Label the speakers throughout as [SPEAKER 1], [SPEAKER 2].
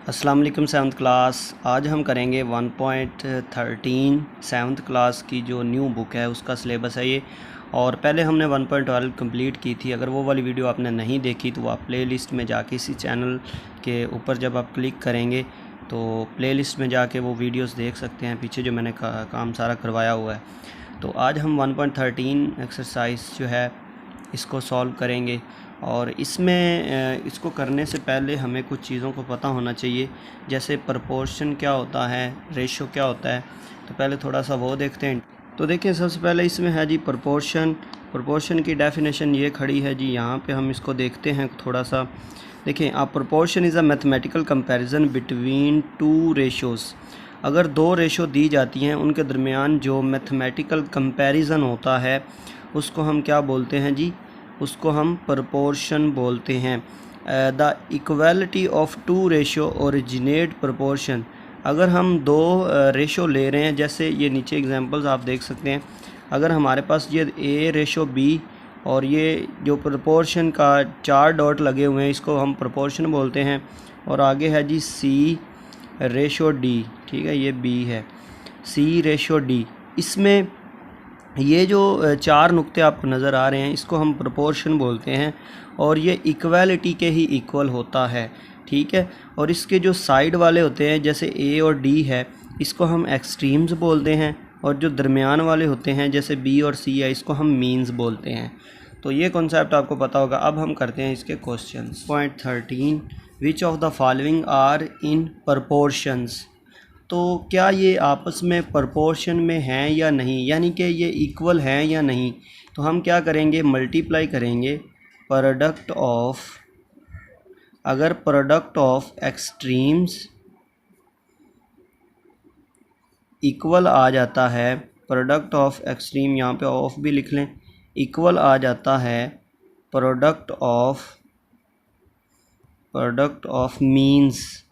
[SPEAKER 1] अस्सलाम वालेकुम seventh class. आज हम करेंगे 1.13 सेवन्थ क्लास की जो न्यू बुक है उसका सिलेबस है ये। और पहले हमने 1.12 कंप्लीट की थी। अगर वो वाली वीडियो आपने नहीं देखी तो आप प्लेलिस्ट में जाके इसी चैनल के ऊपर जब आप क्लिक करेंगे तो प्लेलिस्ट में जाके वो वीडियोस देख सकते हैं, पीछे जो मैंने काम सारा करवाया हुआ है। तो आज हम 1.13 एक्सरसाइज जो है इसको सॉल्व करेंगे। और इसमें इसको करने से पहले हमें कुछ चीज़ों को पता होना चाहिए, जैसे प्रपोर्शन क्या होता है, रेशो क्या होता है। तो पहले थोड़ा सा वो देखते हैं। तो देखिए, सबसे पहले इसमें है जी प्रपोर्शन की डेफिनेशन ये खड़ी है जी, यहाँ पे हम इसको देखते हैं थोड़ा सा। देखें आप, proportion is a mathematical comparison between two ratios. अगर दो रेशो दी जाती हैं उनके दरमियान जो मैथमेटिकल कंपैरिजन होता है उसको हम क्या बोलते हैं जी, उसको हम प्रपोर्शन बोलते हैं। The equality of to ratio originate proportion. अगर हम दो रेशो ले रहे हैं, जैसे ये नीचे एग्जांपल्स आप देख सकते हैं। अगर हमारे पास ये ए रेशो बी और ये जो प्रपोर्शन का 4 डॉट लगे हुए हैं इसको हम प्रपोर्शन बोलते हैं। और आगे है जी सी रेशो डी, ठीक है, ये बी है, सी रेशो डी। इसमें ये जो 4 नुक्ते आपको नज़र आ रहे हैं इसको हम प्रोपोर्शन बोलते हैं और ये इक्वालिटी के ही इक्वल होता है, ठीक है। और इसके जो साइड वाले होते हैं जैसे ए और डी है इसको हम एक्सट्रीम्स बोलते हैं, और जो दरमियान वाले होते हैं जैसे बी और सी है इसको हम मीन्स बोलते हैं। तो ये कॉन्सेप्ट आपको पता होगा। अब हम करते हैं इसके questions. Point 13, which of the following are in proportions. तो क्या ये आपस में प्रपोर्शन में हैं या नहीं, यानी कि ये इक्वल हैं या नहीं। तो हम क्या करेंगे, मल्टीप्लाई करेंगे प्रोडक्ट ऑफ, अगर प्रोडक्ट ऑफ एक्सट्रीम्स इक्वल आ जाता है, प्रोडक्ट ऑफ एक्सट्रीम, यहाँ पे ऑफ भी लिख लें, इक्वल आ जाता है प्रोडक्ट ऑफ मीन्स,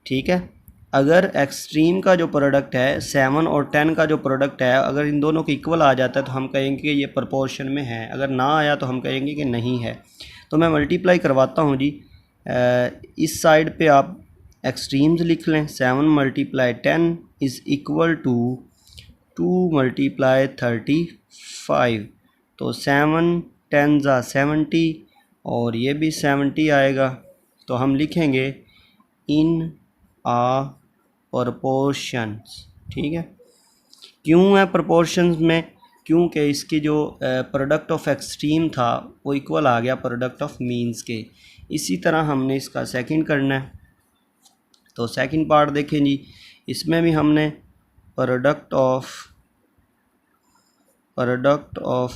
[SPEAKER 1] ठीक है। अगर एक्सट्रीम का जो प्रोडक्ट है 7 और 10 का जो प्रोडक्ट है, अगर इन दोनों को इक्वल आ जाता है तो हम कहेंगे कि ये प्रोपोर्शन में है। अगर ना आया तो हम कहेंगे कि नहीं है। तो मैं मल्टीप्लाई करवाता हूँ जी। इस साइड पे आप एक्सट्रीम्स लिख लें। 7 × 10 इज़ इक्वल टू 2 × 35। तो 7 10 ज़ा 70 और ये भी 70 आएगा। तो हम लिखेंगे इन आ प्रपोर्शंस, ठीक है। क्यों है प्रपोर्शंस में, क्योंकि इसकी जो प्रोडक्ट ऑफ एक्सट्रीम था वो इक्वल आ गया प्रोडक्ट ऑफ मीन्स के। इसी तरह हमने इसका सेकंड करना है। तो सेकंड पार्ट देखें जी, इसमें भी हमने प्रोडक्ट ऑफ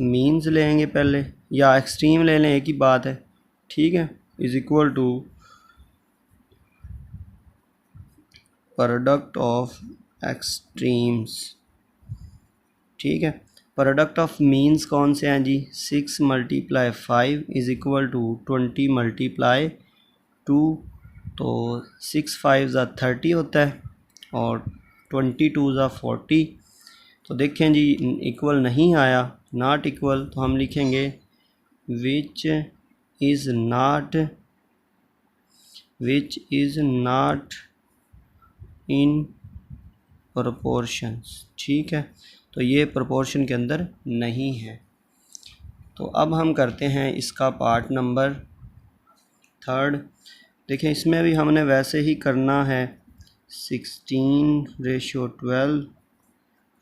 [SPEAKER 1] मीन्स लेंगे पहले, या एक्सट्रीम ले लें, एक ही बात है, ठीक है, is equal to product of extremes, ठीक है। प्रोडक्ट ऑफ मीन्स कौन से हैं जी, 6 × 5 इज़ इक्वल टू 20 × 2। तो 6 5 ज़ा 30 होता है और 22 ज़ा 40। तो देखें जी इक्वल नहीं आया, नॉट इक्वल, तो हम लिखेंगे which is not in proportions, ठीक है। तो ये प्रोपोर्शन के अंदर नहीं है। तो अब हम करते हैं इसका पार्ट नंबर 3। देखें इसमें भी हमने वैसे ही करना है, 16:12,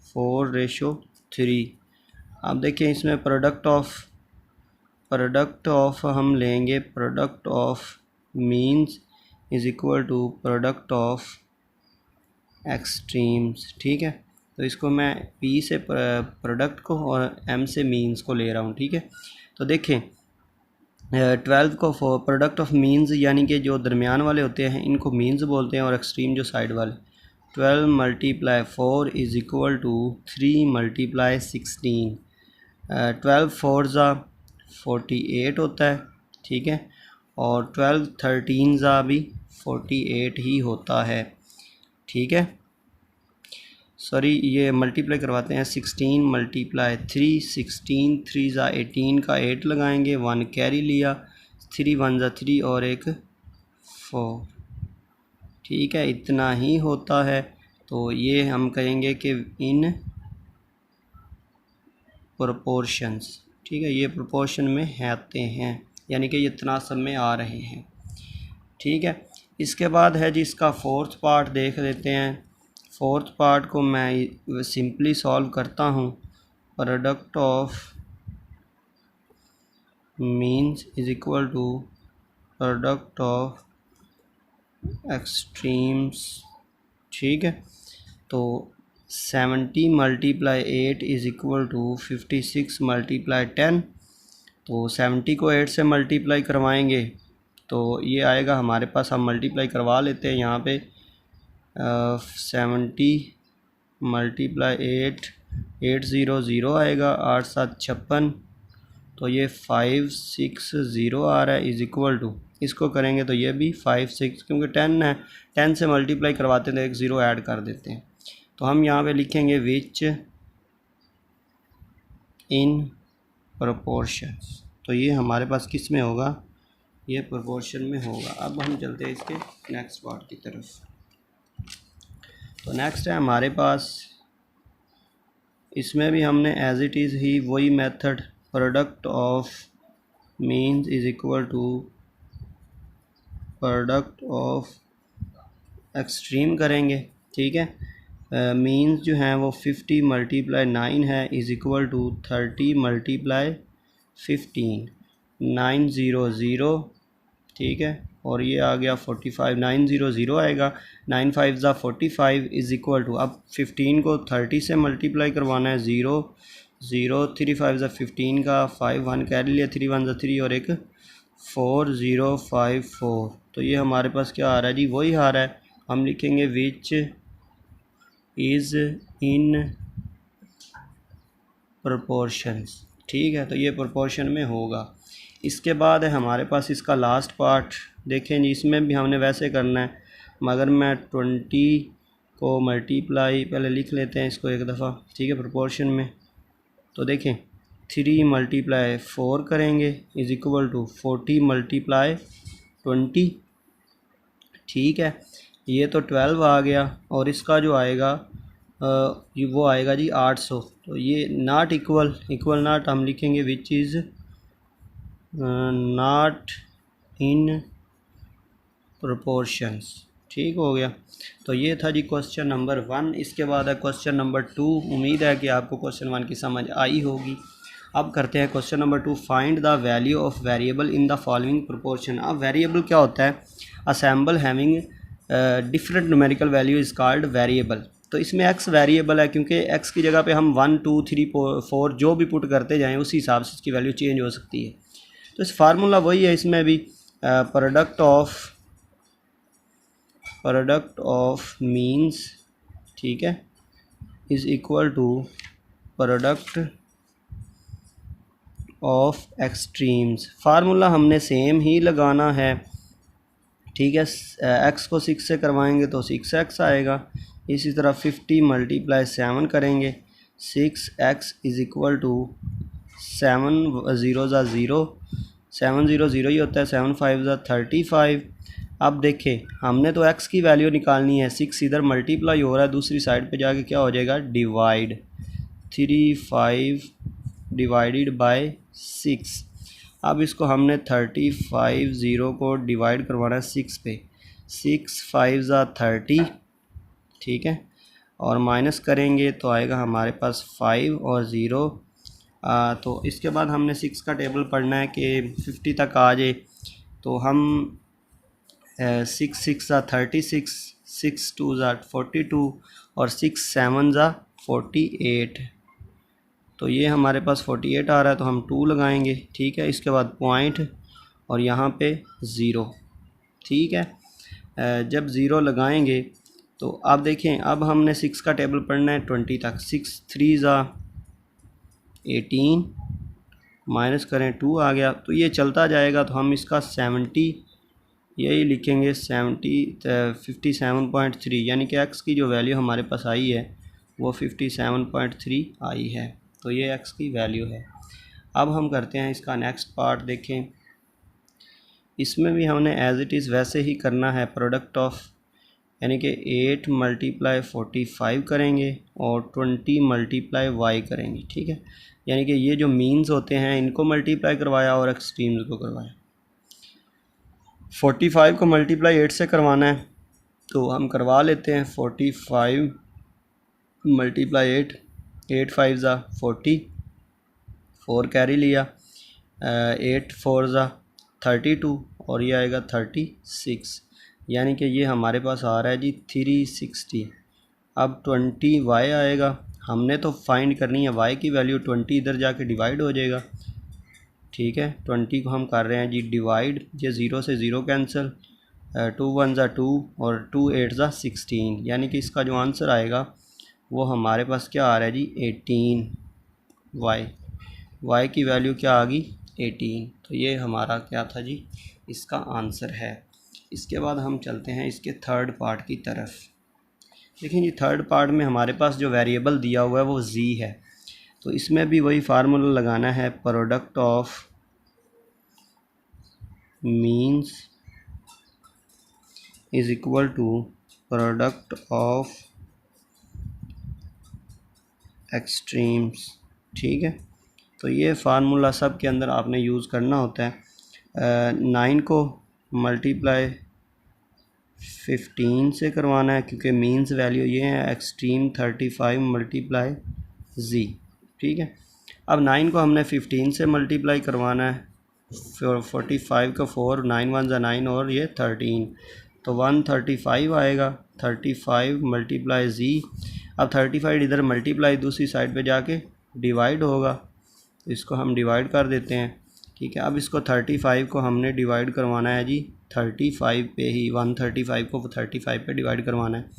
[SPEAKER 1] 4:3। अब देखें इसमें प्रोडक्ट ऑफ हम लेंगे, product of means is equal to product of extremes, ठीक है। तो इसको मैं P से प्रोडक्ट को और M से मीन्स को ले रहा हूँ, ठीक है। तो देखें 12 को प्रोडक्ट ऑफ मीन्स, यानी कि जो दरमियान वाले होते हैं इनको मीन्स बोलते हैं, और एक्सट्रीम जो साइड वाले, 12 × 4 इज़ इक्वल टू 3 × 16। 12 4 ज़ा 48 होता है, ठीक है, और 12 13 ज़ा भी 48 ही होता है, ठीक है। सॉरी, ये मल्टीप्लाई करवाते हैं, 16 × 3, 16 3 ज़ा 18 का 8 लगाएंगे, 1 कैरी लिया, 3 1 ज़ा 3 और एक 4, ठीक है, इतना ही होता है। तो ये हम कहेंगे कि इन प्रोपोर्शंस, ठीक है, ये प्रोपोर्शन में आते हैं, यानी कि ये तनासब में आ रहे हैं। ठीक है, इसके बाद है जी इसका फोर्थ पार्ट देख लेते हैं। फोर्थ पार्ट को मैं सिंपली सॉल्व करता हूँ। Product of means is equal to product of extremes. ठीक है, तो 70 multiply 8 is equal to 56 multiply 10। तो 70 को 8 से मल्टीप्लाई करवाएंगे तो ये आएगा हमारे पास, हम मल्टीप्लाई करवा लेते हैं यहाँ पे। 70 मल्टीप्लाई 8, 800 आएगा, 8 7 56, तो ये 560 आ रहा है, इज़ इक्वल टू, इसको करेंगे तो ये भी 56, क्योंकि 10 है, 10 से मल्टीप्लाई करवाते हैं तो एक ज़ीरो ऐड कर देते हैं। तो हम यहाँ पे लिखेंगे विच इन प्रोपोर्शंस। तो ये हमारे पास किस में होगा, ये प्रोपोर्शन में होगा। अब हम चलते हैं इसके नेक्स्ट पार्ट की तरफ। तो नेक्स्ट है हमारे पास, इसमें भी हमने एज इट इज़ ही वही method, product of means is equal to product of extreme करेंगे। ठीक है, मीन्स जो हैं वो 50 मल्टीप्लाई 9 है, इज़ इक्वल टू 30 मल्टीप्लाई 15, 900। ठीक है, और ये आ गया 45, 900 आएगा, 9 5 ज़ा 45 इज़ इक्वल टू, अब 15 को 30 से मल्टीप्लाई करवाना है, 0 0, 3 5 ज़ा 15 का, 5 1 कैरी लिया, 3 1 ज़ा 3 और एक 4054। तो ये हमारे पास क्या आ रहा है जी, वही आ रहा है। हम लिखेंगे विच इज़ इन प्रोपोर्शंस। ठीक है, तो ये प्रोपोर्शन में होगा। इसके बाद है हमारे पास इसका लास्ट पार्ट, देखें जी, इसमें भी हमने वैसे करना है, मगर मैं 20 को मल्टीप्लाई पहले लिख लेते हैं इसको एक दफ़ा। ठीक है, प्रोपोर्शन में तो देखें 3 मल्टीप्लाई 4 करेंगे इज़ इक्वल टू 40 मल्टीप्लाई 20। ठीक है, ये तो 12 आ गया, और इसका जो आएगा वो आएगा जी 800। तो ये नॉट इक्वल, इक्वल नॉट हम लिखेंगे which is not in proportions. ठीक हो गया। तो ये था जी क्वेश्चन नंबर 1। इसके बाद है क्वेश्चन नंबर 2। उम्मीद है कि आपको क्वेश्चन 1 की समझ आई होगी। अब करते हैं question number 2। Find the value of variable in the following proportion. अब वेरिएबल क्या होता है, assemble having different numerical value is called variable. तो इसमें एक्स वेरिएबल है, क्योंकि एक्स की जगह पे हम 1 2 3 4 जो भी पुट करते जाएँ उसी हिसाब से इसकी वैल्यू चेंज हो सकती है। तो इस फार्मूला वही है इसमें भी, प्रोडक्ट ऑफ मीन्स, ठीक है, is equal to product of extremes. Formula हमने सेम ही लगाना है। ठीक है, एक्स को 6 से करवाएंगे तो 6x आएगा। इसी तरह 50 मल्टीप्लाई 7 करेंगे, 6x इज़ इक्वल टू 7 0 ज़ा 0, 7 0 0 ही होता है, 7 5 ज़ा 35। अब देखें, हमने तो x की वैल्यू निकालनी है, 6 इधर मल्टीप्लाई हो रहा है, दूसरी साइड पे जाके क्या हो जाएगा, डिवाइड, 3 5 डिवाइडेड बाय 6। अब इसको हमने 35 0 को डिवाइड करवाना है 6 पे, 6 5 ज़ा 30। ठीक है, और माइनस करेंगे तो आएगा हमारे पास 5 और 0। तो इसके बाद हमने 6 का टेबल पढ़ना है कि 50 तक आ जाए। तो हम 6 6 ज़ा 36, 6 2 ज़ा 42 और 6 7 ज़ा 48। तो ये हमारे पास 48 आ रहा है, तो हम 2 लगाएंगे। ठीक है, इसके बाद पॉइंट और यहाँ पे 0। ठीक है, जब 0 लगाएंगे तो आप देखें, अब हमने 6 का टेबल पढ़ना है 20 तक। 6 3 ज़ा 18, माइनस करें 2 आ गया, तो ये चलता जाएगा। तो हम इसका 70 यही लिखेंगे, 57.3, यानी कि x की जो वैल्यू हमारे पास आई है वो 57.3 आई है। तो ये x की वैल्यू है। अब हम करते हैं इसका नेक्स्ट पार्ट। देखें, इसमें भी हमने एज इट इज़ वैसे ही करना है, प्रोडक्ट ऑफ यानी कि 8 मल्टीप्लाई 45 करेंगे और 20 मल्टीप्लाई वाई करेंगे, ठीक है। यानी कि ये जो मीन्स होते हैं इनको मल्टीप्लाई करवाया और एक्सट्रीम्स को करवाया। 45 को मल्टीप्लाई 8 से करवाना है तो हम करवा लेते हैं। 45 मल्टीप्लाई 8, 8 5 ज़ा 40, 4 कैरी लिया, 8 4 ज़ा 32 और ये आएगा 36, यानी कि ये हमारे पास आ रहा है जी 360। अब 20 वाई आएगा, हमने तो फाइंड करनी है वाई की वैल्यू, 20 इधर जाके डिवाइड हो जाएगा, ठीक है। 20 को हम कर रहे हैं जी डिवाइड, ये 0 से 0 कैंसिल, 2 1 ज़ा 2 और 2 8 ज़ा 16, यानी कि इसका जो आंसर आएगा वो हमारे पास क्या आ रहा है जी 18 वाई। वाई की वैल्यू क्या आ गई 18, तो ये हमारा क्या था जी इसका आंसर है। इसके बाद हम चलते हैं इसके थर्ड पार्ट की तरफ। देखिए जी थर्ड पार्ट में हमारे पास जो वेरिएबल दिया हुआ है वो z है, तो इसमें भी वही फार्मूला लगाना है, product of means is equal to product of extremes, ठीक है। तो ये फार्मूला सब के अंदर आपने यूज़ करना होता है। 9 को मल्टीप्लाई 15 से करवाना है क्योंकि मीन्स वैल्यू ये है, एक्सट्रीम 35 मल्टीप्लाई z, ठीक है। अब 9 को हमने 15 से मल्टीप्लाई करवाना है, 45 का 4, 9 1 ज़ा 9 और ये 13, तो 135 आएगा। 35 मल्टीप्लाई z, अब 35 इधर मल्टीप्लाई दूसरी साइड पे जाके डिवाइड होगा, तो इसको हम डिवाइड कर देते हैं, ठीक है। अब इसको 35 को हमने डिवाइड करवाना है जी 35 पे ही, 135 को 35 पे डिवाइड करवाना है,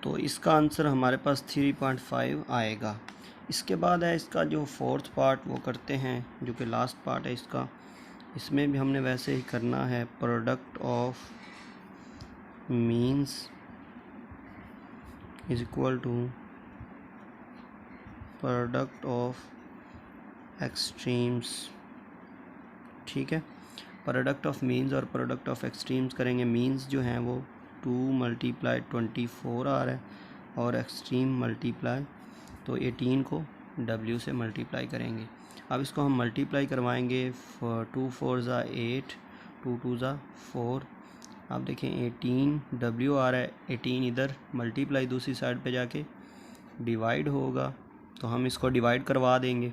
[SPEAKER 1] तो इसका आंसर हमारे पास 3.5 आएगा। इसके बाद है इसका जो फोर्थ पार्ट वो करते हैं, जो कि लास्ट पार्ट है इसका। इसमें भी हमने वैसे ही करना है, product of means is equal to product of extremes, ठीक है। प्रोडक्ट ऑफ मीन्स और प्रोडक्ट ऑफ एक्सट्रीम्स करेंगे। मीन्स जो हैं वो 2 मल्टीप्लाई 24 आ रहा है और एक्सट्रीम मल्टीप्लाई तो 18 को w से मल्टीप्लाई करेंगे। अब इसको हम मल्टीप्लाई करवाएंगे, 2 4 ज़ा 8, 2 2 ज़ा 4। आप देखें 18 w आ रहा है, 18 इधर मल्टीप्लाई दूसरी साइड पे जाके डिवाइड होगा, तो हम इसको डिवाइड करवा देंगे।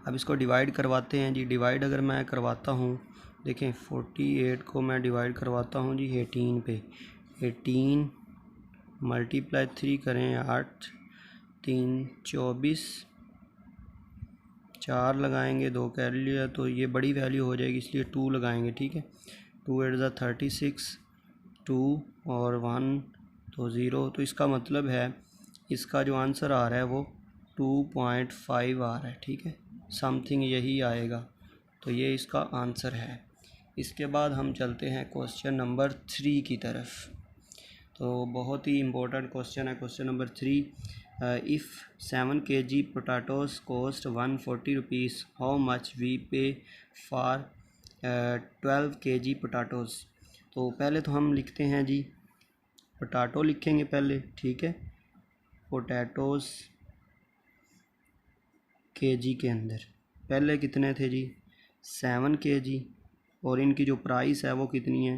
[SPEAKER 1] अब इसको डिवाइड करवाते हैं जी। डिवाइड अगर मैं करवाता हूँ, देखें 48 को मैं डिवाइड करवाता हूँ जी 18 पे, 18 मल्टीप्लाई 3 करें, 8 3 24, 4 लगाएंगे, 2 कैरी लिया, तो ये बड़ी वैल्यू हो जाएगी इसलिए 2 लगाएंगे, ठीक है। 2 8 ज़ा 36, 2 और 1 तो 0, तो इसका मतलब है इसका जो आंसर आ रहा है वो 2.5 आ रहा है, ठीक है। समथिंग यही आएगा, तो ये इसका आंसर है। इसके बाद हम चलते हैं क्वेश्चन नंबर 3 की तरफ। तो बहुत ही इम्पोर्टेंट क्वेश्चन है question number 3। If 7 kg potatoes cost 140 rupees, how much we pay for 12 kg potatoes. तो पहले तो हम लिखते हैं जी, पोटैटो लिखेंगे पहले, ठीक है। पोटैटोज़ kg के अंदर पहले कितने थे जी 7 kg, और इनकी जो प्राइस है वो कितनी है,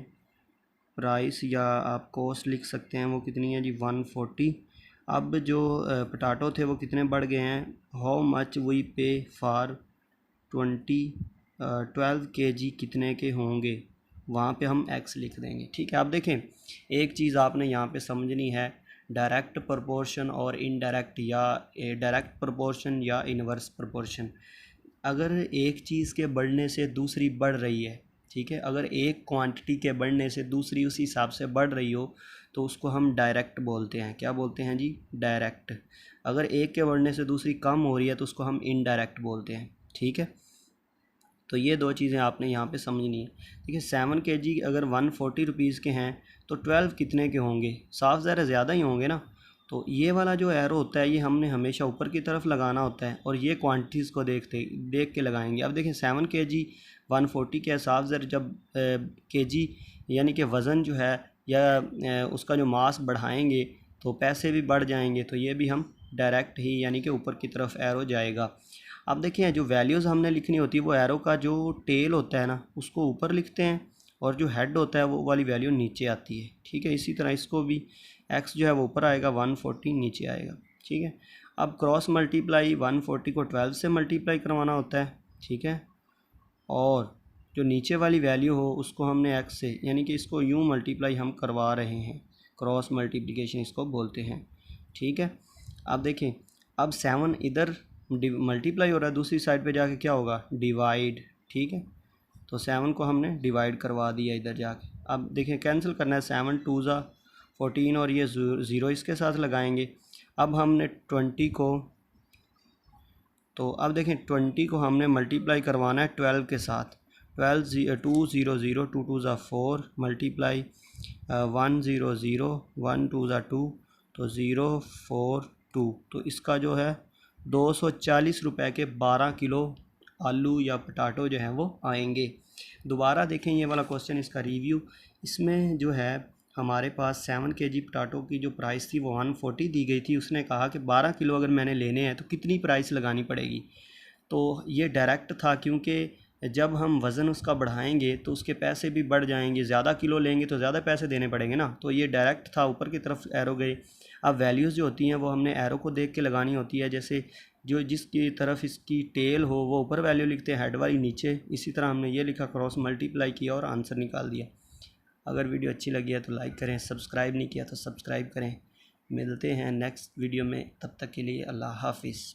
[SPEAKER 1] प्राइस या आप कॉस्ट लिख सकते हैं, वो कितनी है जी 140। अब जो पोटैटो थे वो कितने बढ़ गए हैं, how much we pay for 12 kg कितने के होंगे, वहाँ पे हम x लिख देंगे, ठीक है। आप देखें एक चीज़ आपने यहाँ पे समझनी है, डायरेक्ट प्रोपोर्शन और इनडायरेक्ट, या डायरेक्ट प्रोपोर्शन या इन्वर्स प्रोपोर्शन। अगर एक चीज़ के बढ़ने से दूसरी बढ़ रही है, ठीक है, अगर एक क्वांटिटी के बढ़ने से दूसरी उसी हिसाब से बढ़ रही हो तो उसको हम डायरेक्ट बोलते हैं। क्या बोलते हैं जी डायरेक्ट। अगर एक के बढ़ने से दूसरी कम हो रही है तो उसको हम इनडायरेक्ट बोलते हैं, ठीक है। तो ये दो चीज़ें आपने यहाँ पे समझनी है। देखिए 7 kg अगर 140 रुपीज़ के हैं तो 12 कितने के होंगे, साफ ज़रा ज़्यादा ही होंगे ना। तो ये वाला जो एरो होता है ये हमने हमेशा ऊपर की तरफ लगाना होता है, और ये क्वांटिटीज़ को देख के लगाएंगे। अब देखें 7 kg 140 के हिसाब से जब kg यानी कि वज़न जो है या उसका जो मास बढ़ाएंगे तो पैसे भी बढ़ जाएंगे। तो ये भी हम डायरेक्ट ही यानी कि ऊपर की तरफ एरो जाएगा। अब देखिए जो वैल्यूज़ हमने लिखनी होती है वो एरो का जो टेल होता है ना उसको ऊपर लिखते हैं और जो हेड होता है वो वाली वैल्यू नीचे आती है। ठीक है, इसी तरह इसको भी एक्स जो है वो ऊपर आएगा, 140 नीचे आएगा। ठीक है, अब क्रॉस मल्टीप्लाई 140 को 12 से मल्टीप्लाई करवाना होता है। ठीक है, और जो नीचे वाली वैल्यू हो उसको हमने एक्स से यानी कि इसको यूँ मल्टीप्लाई हम करवा रहे हैं, क्रॉस मल्टीप्लिकेशन इसको बोलते हैं। ठीक है, अब देखें अब 7 इधर मल्टीप्लाई हो रहा है, दूसरी साइड पे जाके क्या होगा, डिवाइड। ठीक है, तो 7 को हमने डिवाइड करवा दिया इधर जाके। अब देखें कैंसिल करना है, 7 2 ज़ा 14 और ये 0 इसके साथ लगाएंगे। अब हमने 20 को, तो अब देखें 20 को हमने मल्टीप्लाई करवाना है 12 के साथ। 12 2 0 0 2 2 ज़ा 4 मल्टीप्लाई 1 0 0 1 2 ज़ा 2 तो 0 4 2। तो इसका जो है 240 रुपए के 12 किलो आलू या पटाटो जो हैं वो आएंगे। दोबारा देखें ये वाला क्वेश्चन, इसका रिव्यू। इसमें जो है हमारे पास 7 kg पटाटो की जो प्राइस थी वो 140 दी गई थी। उसने कहा कि 12 किलो अगर मैंने लेने हैं तो कितनी प्राइस लगानी पड़ेगी। तो ये डायरेक्ट था क्योंकि जब हम वज़न उसका बढ़ाएंगे तो उसके पैसे भी बढ़ जाएंगे, ज़्यादा किलो लेंगे तो ज़्यादा पैसे देने पड़ेंगे ना। तो ये डायरेक्ट था, ऊपर की तरफ एरो गए। अब वैल्यूज़ जो होती हैं वो हमने एरो को देख के लगानी होती है, जैसे जो जिसकी तरफ इसकी टेल हो वो ऊपर वैल्यू लिखते हैं, हेड वाली नीचे। इसी तरह हमने ये लिखा, क्रॉस मल्टीप्लाई किया और आंसर निकाल दिया। अगर वीडियो अच्छी लगी है तो लाइक करें, सब्सक्राइब नहीं किया तो सब्सक्राइब करें। मिलते हैं नेक्स्ट वीडियो में, तब तक के लिए अल्लाह हाफिज़।